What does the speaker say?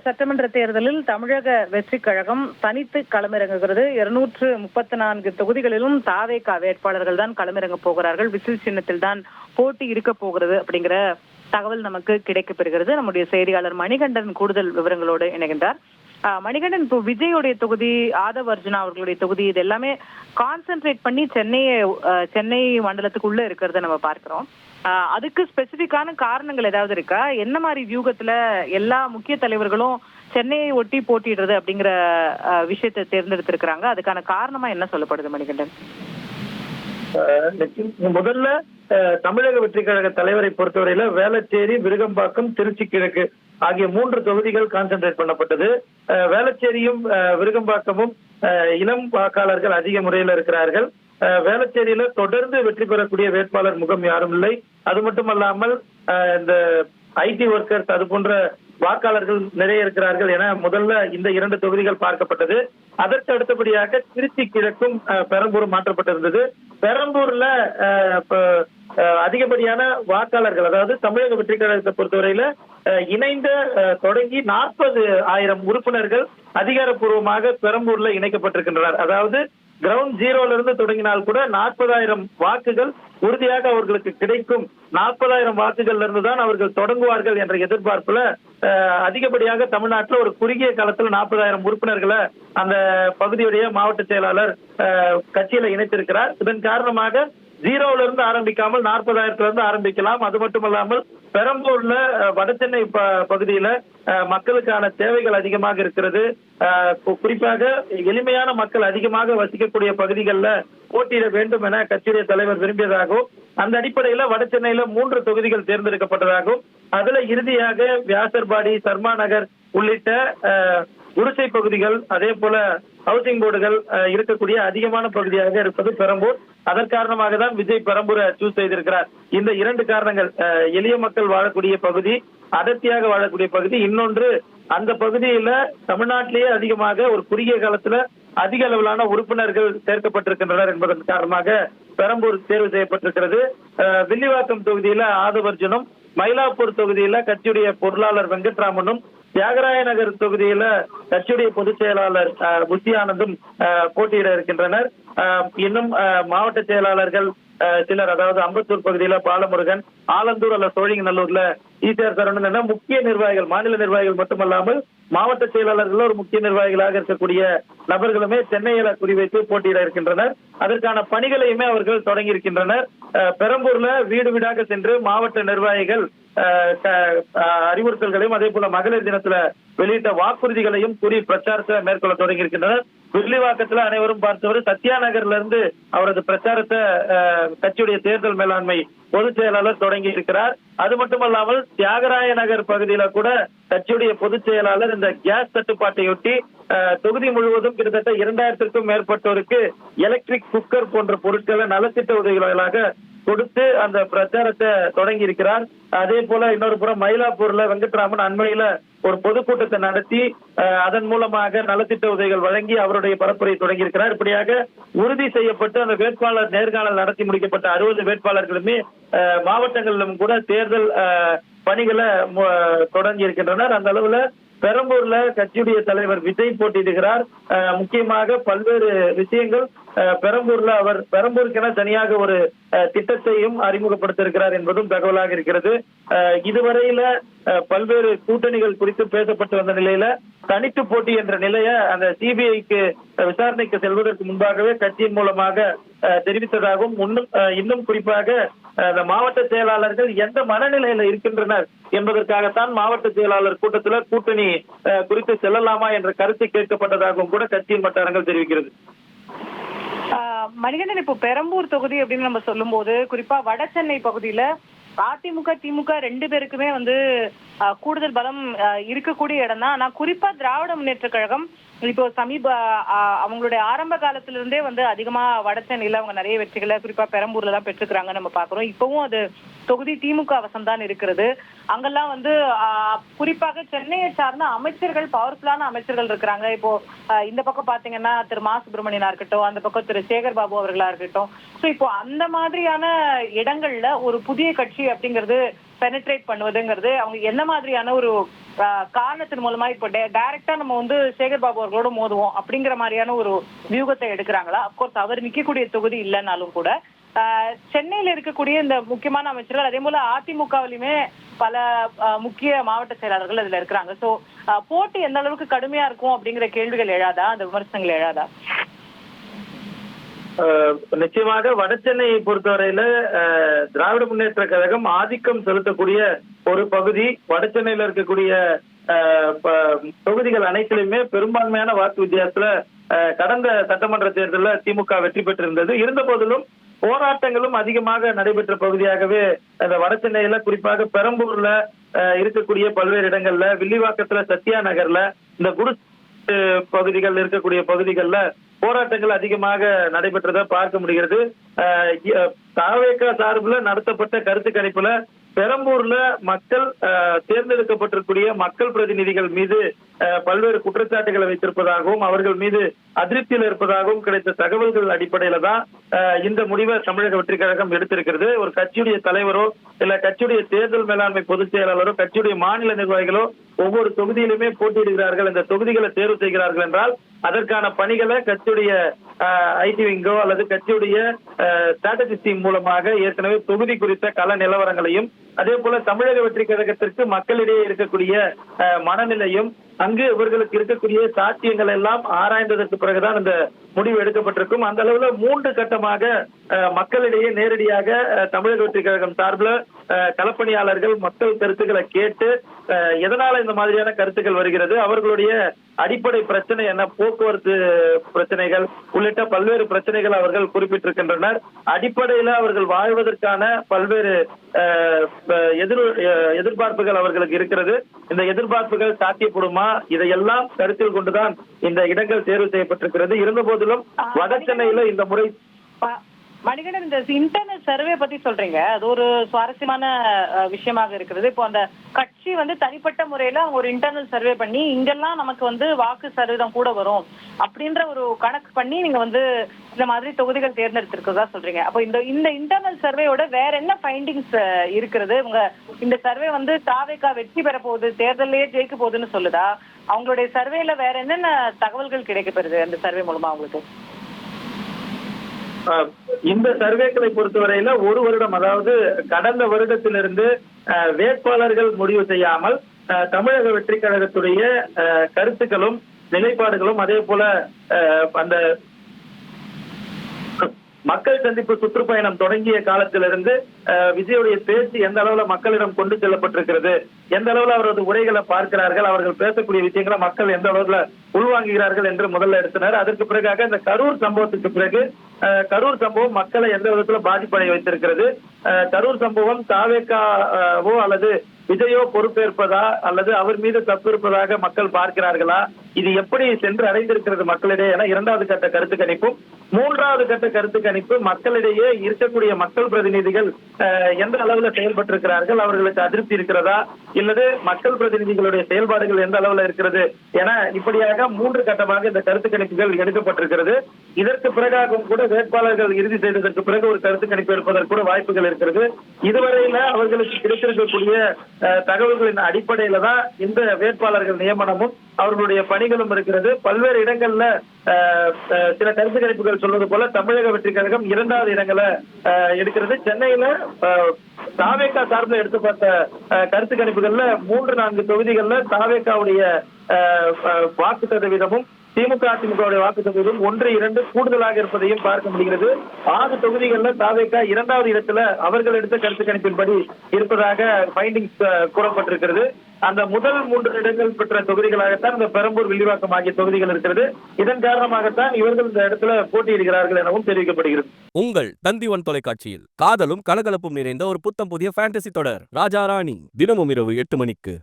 சட்டமன்ற தேர்தலில் தமிழக வெற்றி கழகம் தனித்து களமிறங்குகிறது. 234 தொகுதிகளிலும் தாவேகா வேட்பாளர்கள் தான் களமிறங்க போகிறார்கள். விசில் சின்னத்தில் தான் போட்டி இருக்க போகிறது அப்படிங்கிற தகவல் நமக்கு கிடைக்கப்பெறுகிறது. நம்முடைய செய்தியாளர் மணிகண்டன் கூடுதல் விவரங்களோடு இணைகின்றார். மணிகண்டன், இப்போ விஜயோடைய தொகுதி, ஆதவ் அர்ஜுனா அவர்களுடைய தொகுதி, இது எல்லாமே கான்சென்ட்ரேட் பண்ணி சென்னை மண்டலத்துக்குள்ள இருக்கிறத நம்ம பார்க்கிறோம். அதுக்கு ஸ்பெசிபிக்கான காரணங்கள் ஏதாவது இருக்கா? என்ன மாதிரி வியூகத்துல எல்லா முக்கிய தலைவர்களும் சென்னையை ஒட்டி போட்டிடுறது அப்படிங்கிற விஷயத்தை தேர்ந்தெடுத்திருக்கிறாங்க? அதுக்கான காரணமா என்ன சொல்லப்படுது மணிகண்டன்? முதல்ல தமிழக வெற்றி கழக தலைவரை பொறுத்தவரையில வேளச்சேரி, விருகம்பாக்கம், திருச்சி கிழக்கு ஆகிய 3 தொகுதிகள் கான்சென்ட்ரேட் பண்ணப்பட்டது. வேளச்சேரியும் விருகம்பாக்கமும் இளம் வாக்காளர்கள் அதிக முறையில் இருக்கிறார்கள். வேளச்சேரியில தொடர்ந்து வெற்றி பெறக்கூடிய வேட்பாளர் முகம் யாரும் இல்லை. அது மட்டுமல்லாமல் இந்த ஐடி ஒர்க்கர்ஸ் அது போன்ற வாக்காளர்கள் நிறைய இருக்கிறார்கள் என முதல்ல இந்த 2 தொகுதிகள் பார்க்கப்பட்டது. அதற்கு அடுத்தபடியாக திருச்சி கிழக்கும் பெரம்பூரும் மாற்றப்பட்டிருந்தது. பெரம்பூர்ல அதிகப்படியான வாக்காளர்கள், அதாவது தமிழக வெற்றி கழகத்தை பொறுத்தவரையில இணைந்த தொடங்கி 40,000 உறுப்பினர்கள் அதிகாரப்பூர்வமாக பெரம்பூர்ல இணைக்கப்பட்டிருக்கின்றனர். அதாவது கிரவுண்ட் ஜீரோல இருந்து தொடங்கினால் கூட 40,000 வாக்குகள் உறுதியாக அவர்களுக்கு கிடைக்கும். 40,000 வாக்குகள்ல இருந்து தான் அவர்கள் தொடங்குவார்கள் என்ற எதிர்பார்ப்புல அதிகப்படியாக தமிழ்நாட்டில் ஒரு குறுகிய காலத்தில் 40,000 உறுப்பினர்களை அந்த பகுதியுடைய மாவட்ட செயலாளர் கட்சியில இணைத்திருக்கிறார். இதன் காரணமாக ஜீரோல இருந்து ஆரம்பிக்காமல் 40,000 இருந்து ஆரம்பிக்கலாம். அது மட்டுமல்லாமல் பெரம்பூர்ல வடசென்னை பகுதியில மக்களுக்கான தேவைகள் அதிகமாக இருக்கிறது. குறிப்பாக எளிமையான மக்கள் அதிகமாக வசிக்கக்கூடிய பகுதிகளில் போட்டியிட வேண்டும் என கட்சியுடைய தலைவர் விரும்பியதாகவும், அந்த அடிப்படையில வடசென்னையில 3 தொகுதிகள் தேர்ந்தெடுக்கப்பட்டதாகவும், அதுல இறுதியாக வியாசர்பாடி, சர்மா நகர் உள்ளிட்ட குடிசை பகுதிகள், அதே போல ஹவுசிங் போர்டுகள் இருக்கக்கூடிய அதிகமான பகுதியாக இருப்பது பெரம்பூர். அதன் காரணமாக தான் விஜய் பெரம்பூரை சூஸ் செய்திருக்கிறார். இந்த 2 காரணங்கள், எளிய மக்கள் வாழக்கூடிய பகுதி, அடர்த்தியாக வாழக்கூடிய பகுதி, இன்னொன்று அந்த பகுதியில தமிழ்நாட்டிலேயே அதிகமாக ஒரு குறுகிய காலத்துல அதிக அளவிலான உறுப்பினர்கள் சேர்க்கப்பட்டிருக்கின்றனர் என்பதன் காரணமாக பெரம்பூர் தேர்வு செய்யப்பட்டிருக்கிறது. வில்லிவாக்கம் தொகுதியில ஆதவ் அர்ஜுனும், மயிலாப்பூர் தொகுதியில கட்சியுடைய பொருளாளர் வெங்கட்ராமனும், தியாகராய நகர் தொகுதியில கட்சியுடைய பொதுச் செயலாளர் புத்தி ஆனந்தும் போட்டியிட இருக்கின்றனர். இன்னும் மாவட்ட செயலாளர்கள் சிலர், அதாவது அம்பத்தூர் பகுதியில பாலமுருகன், ஆலந்தூர் அல்ல சோழிங்கநல்லூர்ல ஈசிஆர் சரவணன் என முக்கிய நிர்வாகிகள், மாநில நிர்வாகிகள் மட்டுமல்லாமல் மாவட்ட செயலாளர்கள் ஒரு முக்கிய நிர்வாகிகளாக இருக்கக்கூடிய நபர்களுமே சென்னையில குறிவைத்து போட்டியிட இருக்கின்றனர். அதற்கான பணிகளையுமே அவர்கள் தொடங்கி இருக்கின்றனர். பெரம்பூர்ல வீடு வீடாக சென்று மாவட்ட நிர்வாகிகள் அறிவுறுத்தல்களையும், அதே போல மகளிர் தினத்துல வெளியிட்ட வாக்குறுதிகளையும் கூறி பிரச்சாரத்தை மேற்கொள்ள தொடங்கி இருக்கின்றனர். வில்லிவாக்கத்துல அனைவரும் பார்த்தவர் சத்யா நகர்ல இருந்து அவரது பிரச்சாரத்தை கட்சியுடைய தேர்தல் மேலாண்மை பொதுச் செயலாளர் தொடங்கி இருக்கிறார். அது மட்டுமல்லாமல் தியாகராய நகர் பகுதியில கூட கட்சியுடைய பொதுச் செயலாளர் இந்த கேஸ் தட்டுப்பாட்டையொட்டி தொகுதி முழுவதும் கிட்டத்தட்ட 2000க்கும் மேற்பட்டோருக்கு எலக்ட்ரிக் குக்கர் போன்ற பொருட்களை நலத்திட்ட உதவிகளாக கொடுத்து அந்த பிரச்சாரத்தை தொடங்கி இருக்கிறார். அதே போல இன்னொரு புறம் மயிலாப்பூர்ல வெங்கட்ராமன் அண்மையில ஒரு பொதுக்கூட்டத்தை நடத்தி அதன் மூலமாக நலத்திட்ட உதவிகள் வழங்கி அவருடைய பரப்புரை தொடங்கி இருக்கிறார். இப்படியாக உறுதி செய்யப்பட்டு அந்த வேட்பாளர் நேர்காணல் நடத்தி முடிக்கப்பட்ட 60 வேட்பாளர்களுமே மாவட்டங்களிலும் கூட தேர்தல் பணிகளை தொடங்கி இருக்கின்றனர். அந்த அளவுல பெரம்பூர்ல கட்சியுடைய தலைவர் விஜய் போட்டியிடுகிறார். முக்கியமாக பல்வேறு விஷயங்கள் பெரம்பூர்ல அவர் பெரம்பூருக்கென தனியாக ஒரு திட்டத்தையும் அறிமுகப்படுத்தியிருக்கிறார் என்பதும் தகவலாக இருக்கிறது. இதுவரையில பல்வேறு கூட்டணிகள் குறித்து பேசப்பட்டு வந்த நிலையில தனித்து போட்டி என்ற நிலையை அந்த சிபிஐக்கு விசாரணைக்கு செல்வதற்கு முன்பாகவே கட்சியின் மூலமாக தெரிவித்ததாகவும், இன்னும் குறிப்பாக அந்த மாவட்ட செயலாளர்கள் எந்த மனநிலையில இருக்கின்றனர் என்பதற்காகத்தான் மாவட்ட செயலாளர் கூட்டத்துல கூட்டணி குறித்து செல்லலாமா என்ற கருத்து கேட்கப்பட்டதாகவும் கூட கட்சியின் வட்டாரங்கள் தெரிவிக்கிறது. மணிகண்டன், இப்போ பெரம்பூர் தொகுதி அப்படின்னு நம்ம சொல்லும் போது குறிப்பா வட சென்னை பகுதியில அதிமுக திமுக 2 பேருக்குமே கூடுதல் பலம் இருக்கக்கூடிய இடம் தான். ஆனா குறிப்பா திராவிட முன்னேற்ற கழகம் இப்போ அவங்களுடைய ஆரம்ப காலத்துல இருந்தே அதிகமா வட சென்னையில அவங்க நிறைய வெற்றிகளை குறிப்பா பெரம்பூர்ல தான் பெற்றுக்கிறாங்க நம்ம பாக்குறோம். இப்பவும் அது தொகுதி திமுக வசம் தான் இருக்கிறது. அங்கெல்லாம் குறிப்பாக சென்னையை சார்ந்த அமைச்சர்கள், பவர்ஃபுல்லான அமைச்சர்கள் இருக்கிறாங்க. இப்போ இந்த பக்கம் பாத்தீங்கன்னா திரு மா சுப்பிரமணியனா இருக்கட்டும், அந்த பக்கம் திரு சேகர் பாபு அவர்களா இருக்கட்டும். சோ இப்போ அந்த மாதிரியான இடங்கள்ல ஒரு புதிய கட்சி அப்படிங்கிறது பெனிட்ரேட் பண்ணுவதுங்கிறது அவங்க என்ன மாதிரியான ஒரு காரணத்தின் மூலமா இப்போ டைரக்டா நம்ம வந்து சேகர் பாபு அவர்களோட மோதுவோம் அப்படிங்கிற மாதிரியான ஒரு வியூகத்தை எடுக்கிறாங்களா? அப்கோர்ஸ் அவர் நிக்கக்கூடிய தொகுதி இல்லைன்னாலும் கூட சென்னையில இருக்கக்கூடிய இந்த முக்கியமான அமைச்சர்கள், அதே போல அதிமுகவிலுமே பல முக்கிய மாவட்ட செயலாளர்கள் அதுல இருக்கிறாங்க. சோ போட்டி எந்த அளவுக்கு கடுமையா இருக்கும் அப்படிங்கிற கேள்விகள் எழாதா, அந்த விமர்சனங்கள் எழாதா? நிச்சயமாக வட சென்னையை பொறுத்தவரையில திராவிட முன்னேற்ற கழகம் ஆதிக்கம் செலுத்தக்கூடிய ஒரு பகுதி. வட சென்னையில இருக்கக்கூடிய தொகுதிகள் அனைத்திலுமே பெரும்பான்மையான வாக்கு வித்தியாசத்துல கடந்த சட்டமன்ற தேர்தலில் திமுக வெற்றி பெற்றிருந்தது. இருந்த போதிலும் போராட்டங்களும் அதிகமாக நடைபெற்ற பகுதியாகவே அந்த வட சென்னையில, குறிப்பாக பெரம்பூர்ல இருக்கக்கூடிய பல்வேறு இடங்கள்ல, வில்லிவாக்கத்துல, சத்யா நகர்ல, இந்த குரு பகுதிகள் இருக்கக்கூடிய பகுதிகள்ல போராட்டங்கள் அதிகமாக நடைபெற்றதை பார்க்க முடிகிறது. தாவேகா சார்பில் நடத்தப்பட்ட கருத்து கணிப்புல பெரம்பூர்ல மக்கள் தேர்ந்தெடுக்கப்பட்டிருக்கூடிய மக்கள் பிரதிநிதிகள் மீது பல்வேறு குற்றச்சாட்டுகளை வைத்திருப்பதாகவும் அவர்கள் மீது அதிருப்தியில் இருப்பதாகவும் கிடைத்த தகவல்கள் அடிப்படையில தான் இந்த முடிவை தமிழக வெற்றி கழகம் எடுத்திருக்கிறது. ஒரு கட்சியுடைய தலைவரோ இல்ல கட்சியுடைய தேர்தல் மேலாண்மை பொதுச் செயலாளரோ கட்சியுடைய மாநில நிர்வாகிகளோ ஒவ்வொரு தொகுதியிலுமே போட்டியிடுகிறார்கள், இந்த தொகுதிகளை தேர்வு செய்கிறார்கள் என்றால் அதற்கான பணிகளை கட்சியுடைய ஐடி விங்கோ அல்லது கட்சியுடைய ஸ்ட்ராட்டஜி டீம் மூலமாக ஏற்கனவே தொகுதி குறித்த கள நிலவரங்களையும், அதே போல தமிழக வெற்றி கழகத்திற்கு மக்களிடையே இருக்கக்கூடிய மனநிலையும், அங்கு இவர்களுக்கு இருக்கக்கூடிய சாத்தியங்கள் எல்லாம் ஆராய்ந்ததற்கு பிறகுதான் இந்த முடிவு எடுக்கப்பட்டிருக்கும். அந்த அளவுல 3 கட்டமாக மக்களிடையே நேரடியாக தமிழக வெற்றி கழகம் சார்பில் களப்பணியாளர்கள் மக்கள் கருத்துக்களை கேட்டு எதனால இந்த மாதிரியான கருத்துக்கள் வருகிறது, அவர்களுடைய அடிப்படை பிரச்சனை என்ன, போக்குவரத்து பிரச்சனைகள் உள்ளிட்ட பல்வேறு பிரச்சனைகள் அவர்கள் குறிப்பிட்டிருக்கின்றனர். அடிப்படையில அவர்கள் வாழ்வதற்கான பல்வேறு எதிர்பார்ப்புகள் அவர்களுக்கு இருக்கிறது. இந்த எதிர்பார்ப்புகள் சாத்தியப்படுமா, இதையெல்லாம் கருத்தில் கொண்டுதான் இந்த இடங்கள் தேர்வு செய்யப்பட்டிருக்கிறது. இருந்த போதிலும் வட சென்னையில இந்த முறை மணிகண்டன், இந்த இன்டர்னல் சர்வே பத்தி சொல்றீங்க, அது ஒரு சுவாரஸ்யமான விஷயமாக இருக்கிறது. இப்போ அந்த கட்சி வந்து தனிப்பட்ட முறையில அவங்க ஒரு இன்டர்னல் சர்வே பண்ணி இங்கெல்லாம் நமக்கு வந்து வாக்கு சதவீதம் கூட வரும் அப்படின்ற ஒரு கணக்கு பண்ணி நீங்க வந்து இந்த மாதிரி தொகுதிகள் தேர்ந்தெடுத்திருக்கிறதா சொல்றீங்க. அப்போ இந்த இன்டர்னல் சர்வேயோட வேற என்ன ஃபைண்டிங்ஸ் இருக்கிறது? உங்க இந்த சர்வே வந்து தாவேகா வெற்றி பெற போகுது, தேர்தலையே ஜெயிக்க போகுதுன்னு சொல்லுதா? அவங்களுடைய சர்வேல வேற என்னென்ன தகவல்கள் கிடைக்கப்பெறுது அந்த சர்வே மூலமா அவங்களுக்கு? இந்த சர்வேக்களை பொறுத்தவரையில ஒரு வருடம், அதாவது கடந்த வருடத்திலிருந்து வேட்பாளர்கள் முடிவு செய்யாமல் தமிழக வெற்றி கழகத்துடைய கருத்துக்களும் நிலைப்பாடுகளும், அதே போல அந்த மக்கள் சந்திப்பு சுற்றுப்பயணம் தொடங்கிய காலத்திலிருந்து விஜயுடைய பேச்சு எந்த அளவுல மக்களிடம் கொண்டு செல்லப்பட்டிருக்கிறது, எந்த அளவுல அவரது உரைகளை பார்க்கிறார்கள், அவர்கள் பேசக்கூடிய விஷயங்களை மக்கள் எந்த அளவுல உள்வாங்குகிறார்கள் என்று முதல்ல எடுத்தனர். அதற்கு பிறகாக இந்த கரூர் சம்பவத்துக்கு பிறகு கரூர் சம்பவம் மக்களை எந்த விதத்துல பாதிப்படைய வைத்திருக்கிறது, கரூர் சம்பவம் தாவேகாவோ அல்லது விஜயோ பொறுப்பேற்பதா அல்லது அவர் மீது தப்பு இருப்பதாக மக்கள் பார்க்கிறார்களா, இது எப்படி சென்று அடைந்திருக்கிறது மக்களிடையே என 2வது கட்ட கருத்து கணிப்பும், 3வது கட்ட கருத்து கணிப்பு மக்களிடையே இருக்கக்கூடிய மக்கள் பிரதிநிதிகள் எந்த அளவுல செயல்பட்டிருக்கிறார்கள், அவர்களுக்கு அதிருப்தி இருக்கிறதா, இல்லது மக்கள் பிரதிநிதிகளுடைய செயல்பாடுகள் எந்த அளவுல இருக்கிறது என இப்படியாக 3 கட்டமாக இந்த கருத்து கணிப்புகள் எடுக்கப்பட்டிருக்கிறது. இதற்கு பிறகாகவும் கூட வேட்பாளர்கள் இறுதி செய்ததற்கு பிறகு ஒரு கருத்து கணிப்பு எடுப்பதற்கு கூட வாய்ப்புகள் இருக்கிறது. இதுவரையில அவர்களுக்கு கிடைத்திருக்கக்கூடிய தகவல்களின் அடிப்படையில தான் இந்த வேட்பாளர்கள் நியமனமும் அவர்களுடைய பணிகளும் இருக்கிறது. பல்வேறு இடங்கள்ல சில கருத்து கணிப்புகள் சொல்வது போல தமிழக வெற்றி கழகம் 2வது இடங்களை எடுக்கிறது. சென்னையில தாவேகா சார்பில் எடுத்து பார்த்த கருத்து கணிப்புகள்ல 3-4 தொகுதிகள்ல தாவேகாவுடைய வாக்கு சதவீதமும் திமுக அதிமுகவுடைய வாக்கு சதவீதம் 1-2 கூடுதலாக இருப்பதையும் பார்க்க முடிகிறது. 6 தொகுதிகள்ல தாவேகா 2வது இடத்துல அவர்கள் எடுத்த கருத்து கணிப்பின்படி இருப்பதாக ஃபைண்டிங்ஸ் கூறப்பட்டிருக்கிறது. அந்த முதல் 3 இடங்கள் பெற்ற தொகுதிகளாகத்தான் இந்த பெரம்பூர், வில்லிவாக்கம் ஆகிய தொகுதிகள் இருக்கிறது. இதன் காரணமாகத்தான் இவர்கள் இந்த இடத்துல போட்டியிடுகிறார்கள் எனவும் தெரிவிக்கப்படுகிறது. உங்கள் தந்தி1 தொலைக்காட்சியில் காதலும் கலகலப்பும் நிறைந்த ஒரு புத்தம் புதிய ஃபேண்டசி தொடர் ராஜா ராணி தினமும் இரவு 8 மணிக்கு.